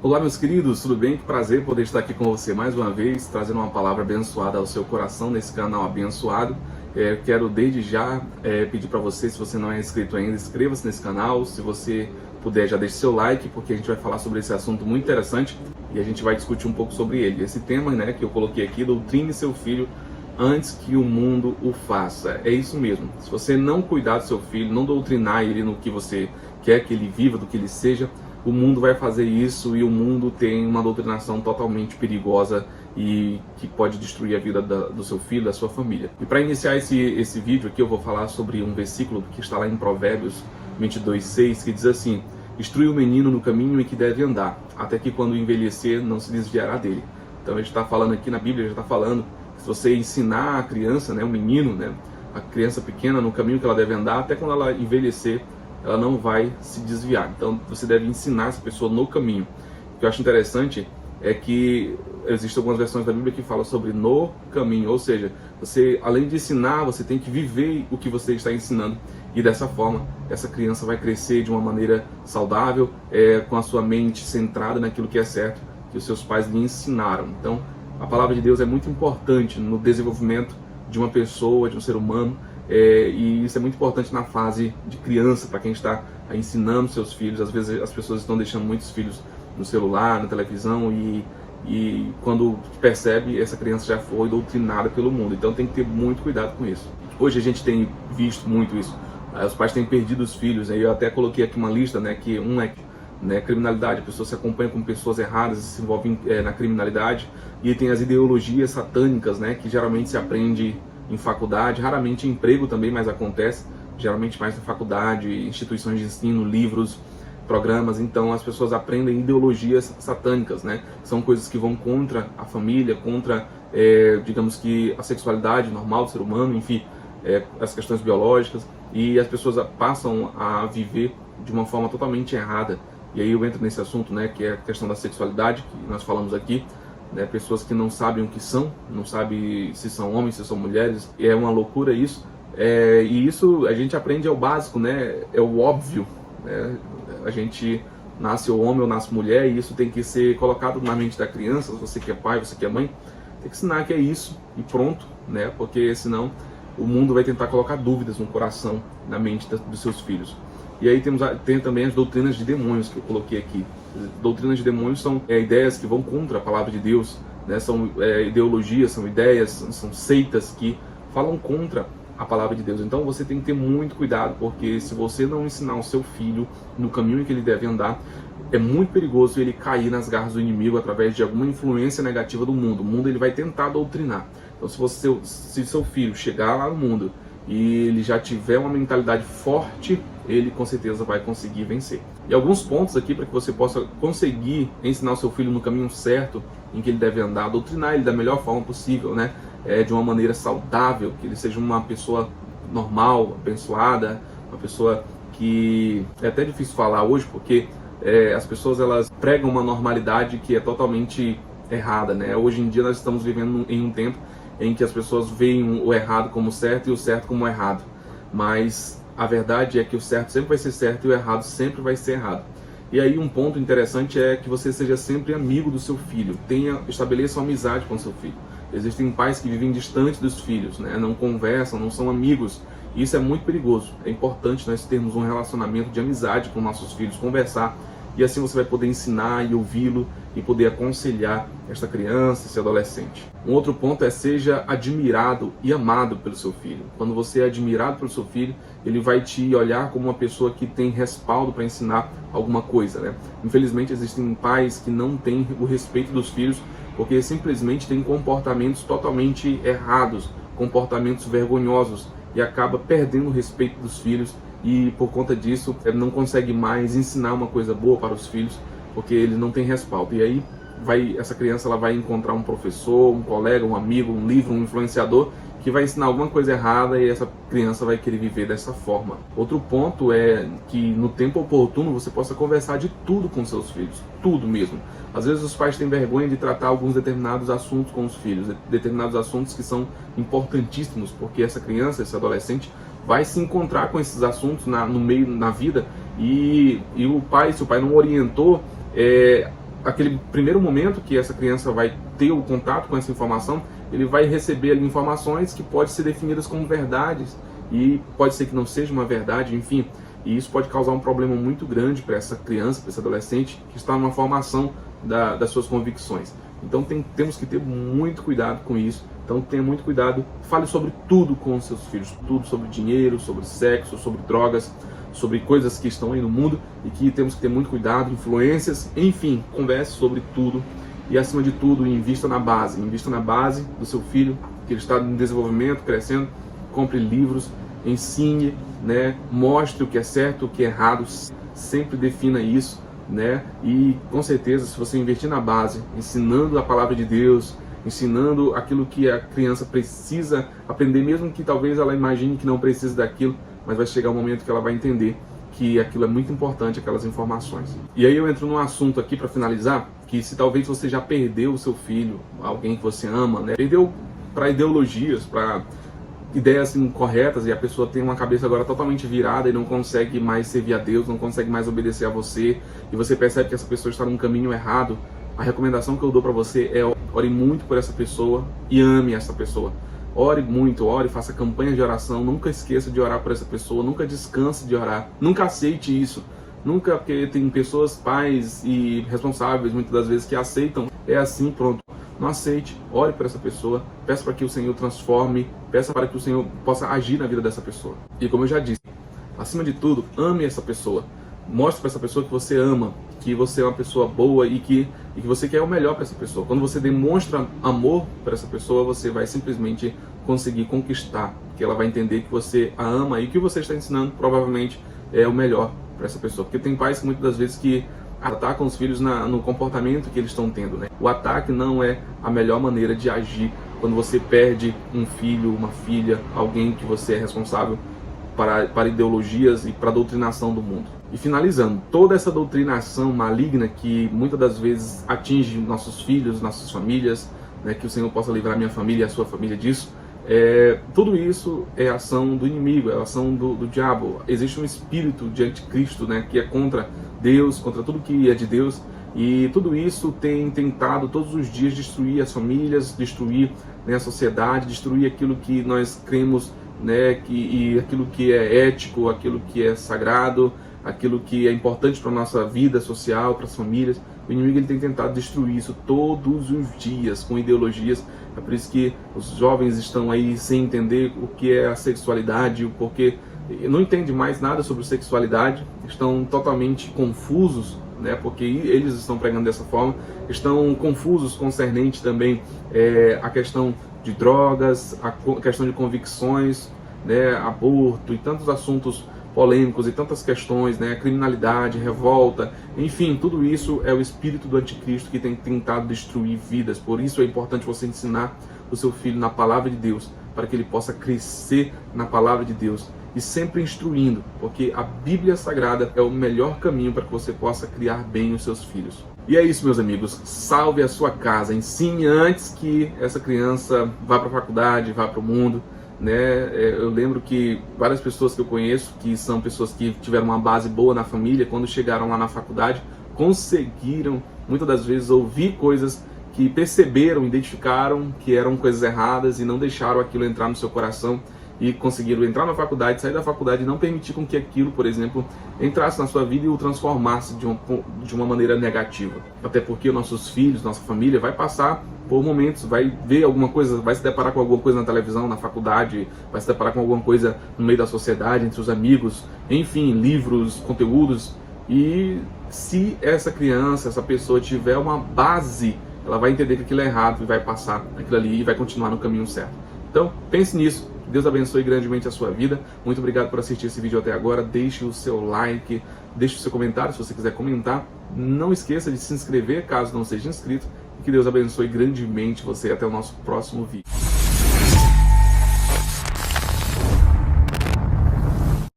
Olá, meus queridos, tudo bem? Que prazer poder estar aqui com você mais uma vez, trazendo uma palavra abençoada ao seu coração nesse canal abençoado. Quero desde já pedir para você, se você não é inscrito ainda, inscreva-se nesse canal. Se você puder, já deixe seu like, porque a gente vai falar sobre esse assunto muito interessante e a gente vai discutir um pouco sobre ele. Esse tema, que eu coloquei aqui, doutrine seu filho antes que o mundo o faça. É isso mesmo. Se você não cuidar do seu filho, não doutrinar ele no que você quer que ele viva, do que ele seja, o mundo vai fazer isso, e o mundo tem uma doutrinação totalmente perigosa e que pode destruir a vida do seu filho, da sua família. E para iniciar esse vídeo aqui, eu vou falar sobre um versículo que está lá em Provérbios 22:6, que diz assim: instrui o menino no caminho em que deve andar, até que quando envelhecer não se desviará dele. Então a gente está falando aqui na Bíblia, já está falando que se você ensinar a criança, o menino, a criança pequena no caminho que ela deve andar, até quando ela envelhecer, ela não vai se desviar. Então você deve ensinar essa pessoa no caminho. O que eu acho interessante é que existem algumas versões da Bíblia que falam sobre no caminho, ou seja, você, além de ensinar, você tem que viver o que você está ensinando, e dessa forma essa criança vai crescer de uma maneira saudável, com a sua mente centrada naquilo que é certo, que os seus pais lhe ensinaram. Então a palavra de Deus é muito importante no desenvolvimento de uma pessoa, de um ser humano. E isso é muito importante na fase de criança, para quem está ensinando seus filhos. Às vezes as pessoas estão deixando muitos filhos no celular, na televisão, e quando percebe, essa criança já foi doutrinada pelo mundo. Então tem que ter muito cuidado com isso. Hoje a gente tem visto muito isso. Os pais têm perdido os filhos. Eu até coloquei aqui uma lista, que criminalidade. A pessoa se acompanha com pessoas erradas e se envolve na criminalidade. E tem as ideologias satânicas, que geralmente se aprende em faculdade, raramente em emprego também, mas acontece, geralmente mais na faculdade, instituições de ensino, livros, programas. Então as pessoas aprendem ideologias satânicas, São coisas que vão contra a família, contra, digamos que, a sexualidade normal do ser humano, enfim, as questões biológicas, e as pessoas passam a viver de uma forma totalmente errada. E aí eu entro nesse assunto, que é a questão da sexualidade, que nós falamos aqui. Pessoas que não sabem o que são, não sabem se são homens, se são mulheres. É uma loucura isso. E isso a gente aprende ao básico, é o óbvio. A gente nasce homem ou nasce mulher, e isso tem que ser colocado na mente da criança. Você que é pai, você que é mãe, tem que ensinar que é isso e pronto, porque senão o mundo vai tentar colocar dúvidas no coração, na mente dos seus filhos. E aí tem também as doutrinas de demônios, que eu coloquei aqui. Doutrinas de demônios são ideias que vão contra a palavra de Deus, são ideologias, são ideias, são seitas que falam contra a palavra de Deus. Então você tem que ter muito cuidado, porque se você não ensinar o seu filho no caminho em que ele deve andar, é muito perigoso ele cair nas garras do inimigo através de alguma influência negativa do mundo. O mundo, ele vai tentar doutrinar. Então se seu filho chegar lá no mundo e ele já tiver uma mentalidade forte, ele com certeza vai conseguir vencer. E alguns pontos aqui para que você possa conseguir ensinar o seu filho no caminho certo em que ele deve andar, doutrinar ele da melhor forma possível, de uma maneira saudável, que ele seja uma pessoa normal, abençoada, uma pessoa que é até difícil falar hoje, porque as pessoas, elas pregam uma normalidade que é totalmente errada, Hoje em dia nós estamos vivendo em um tempo em que as pessoas veem o errado como certo e o certo como errado, mas a verdade é que o certo sempre vai ser certo e o errado sempre vai ser errado. E aí um ponto interessante é que você seja sempre amigo do seu filho, estabeleça uma amizade com o seu filho. Existem pais que vivem distante dos filhos, não conversam, não são amigos. Isso é muito perigoso. É importante nós termos um relacionamento de amizade com nossos filhos, conversar, e assim você vai poder ensinar e ouvi-lo e poder aconselhar esta criança, esse adolescente. Um outro ponto é: seja admirado e amado pelo seu filho. Quando você é admirado pelo seu filho, ele vai te olhar como uma pessoa que tem respaldo para ensinar alguma coisa, Infelizmente existem pais que não têm o respeito dos filhos, porque simplesmente têm comportamentos totalmente errados, comportamentos vergonhosos, e acaba perdendo o respeito dos filhos, e por conta disso não consegue mais ensinar uma coisa boa para os filhos, porque ele não tem respaldo. E aí essa criança, ela vai encontrar um professor, um colega, um amigo, um livro, um influenciador que vai ensinar alguma coisa errada, e essa criança vai querer viver dessa forma. Outro ponto é que no tempo oportuno você possa conversar de tudo com seus filhos, tudo mesmo. Às vezes os pais têm vergonha de tratar alguns determinados assuntos com os filhos, determinados assuntos que são importantíssimos, porque essa criança, esse adolescente, vai se encontrar com esses assuntos no meio, na vida, e o pai, se o pai não orientou, aquele primeiro momento que essa criança vai ter o contato com essa informação, ele vai receber ali informações que podem ser definidas como verdades e pode ser que não seja uma verdade, enfim. E isso pode causar um problema muito grande para essa criança, para esse adolescente que está numa formação das suas convicções. Então temos que ter muito cuidado com isso. Então tenha muito cuidado, fale sobre tudo com os seus filhos, tudo sobre dinheiro, sobre sexo, sobre drogas, sobre coisas que estão aí no mundo e que temos que ter muito cuidado, influências, enfim, converse sobre tudo e acima de tudo invista na base do seu filho, que ele está em desenvolvimento, crescendo, compre livros, ensine, né, mostre o que é certo, o que é errado, sempre defina isso, né, e com certeza se você investir na base, ensinando a palavra de Deus, ensinando aquilo que a criança precisa aprender, mesmo que talvez ela imagine que não precise daquilo, mas vai chegar um momento que ela vai entender que aquilo é muito importante, aquelas informações. E aí eu entro num assunto aqui para finalizar, que se talvez você já perdeu o seu filho, alguém que você ama, né, perdeu para ideologias, para ideias incorretas, e a pessoa tem uma cabeça agora totalmente virada e não consegue mais servir a Deus, não consegue mais obedecer a você, e você percebe que essa pessoa está num caminho errado, a recomendação que eu dou para você é ore muito por essa pessoa e ame essa pessoa. Ore muito, ore, faça campanha de oração, nunca esqueça de orar por essa pessoa, nunca descanse de orar, nunca aceite isso, nunca, porque tem pessoas, pais e responsáveis, muitas das vezes, que aceitam, é assim, pronto. Não aceite, ore por essa pessoa, peça para que o Senhor transforme, peça para que o Senhor possa agir na vida dessa pessoa. E como eu já disse, acima de tudo, ame essa pessoa. Mostre para essa pessoa que você ama, que você é uma pessoa boa e que você quer o melhor para essa pessoa. Quando você demonstra amor para essa pessoa, você vai simplesmente conseguir conquistar, que ela vai entender que você a ama e que o que você está ensinando provavelmente é o melhor para essa pessoa. Porque tem pais que muitas das vezes que atacam os filhos no comportamento que eles estão tendo, né? O ataque não é a melhor maneira de agir quando você perde um filho, uma filha, alguém que você é responsável para ideologias e para a doutrinação do mundo. E finalizando, toda essa doutrinação maligna que muitas das vezes atinge nossos filhos, nossas famílias, né, que o Senhor possa livrar minha família e a sua família disso, tudo isso é ação do inimigo, é ação do diabo. Existe um espírito de anticristo, né, que é contra Deus, contra tudo que é de Deus, e tudo isso tem tentado todos os dias destruir as famílias, destruir, né, a sociedade, destruir aquilo que nós cremos, né, e aquilo que é ético, aquilo que é sagrado, aquilo que é importante para a nossa vida social, para as famílias. O inimigo ele tem tentado destruir isso todos os dias com ideologias. É por isso que os jovens estão aí sem entender o que é a sexualidade, porque não entendem mais nada sobre sexualidade, estão totalmente confusos, né, porque eles estão pregando dessa forma, estão confusos concernente também a questão de drogas, a questão de convicções, né, aborto e tantos assuntos polêmicos e tantas questões, né, criminalidade, revolta, enfim, tudo isso é o espírito do anticristo que tem tentado destruir vidas. Por isso é importante você ensinar o seu filho na palavra de Deus, para que ele possa crescer na palavra de Deus e sempre instruindo, porque a Bíblia Sagrada é o melhor caminho para que você possa criar bem os seus filhos. E é isso, meus amigos, salve a sua casa, ensine antes que essa criança vá para a faculdade, vá para o mundo, né? Eu lembro que várias pessoas que eu conheço, que são pessoas que tiveram uma base boa na família, quando chegaram lá na faculdade, conseguiram, muitas das vezes, ouvir coisas que perceberam, identificaram que eram coisas erradas e não deixaram aquilo entrar no seu coração, e conseguiram entrar na faculdade, sair da faculdade e não permitir com que aquilo, por exemplo, entrasse na sua vida e o transformasse de uma maneira negativa. Até porque nossos filhos, nossa família vai passar por momentos, vai ver alguma coisa, vai se deparar com alguma coisa na televisão, na faculdade, vai se deparar com alguma coisa no meio da sociedade, entre os amigos, enfim, livros, conteúdos. E se essa criança, essa pessoa tiver uma base, ela vai entender que aquilo é errado e vai passar aquilo ali e vai continuar no caminho certo. Então, pense nisso. Deus abençoe grandemente a sua vida. Muito obrigado por assistir esse vídeo até agora. Deixe o seu like, deixe o seu comentário se você quiser comentar. Não esqueça de se inscrever caso não seja inscrito. E que Deus abençoe grandemente você. Até o nosso próximo vídeo.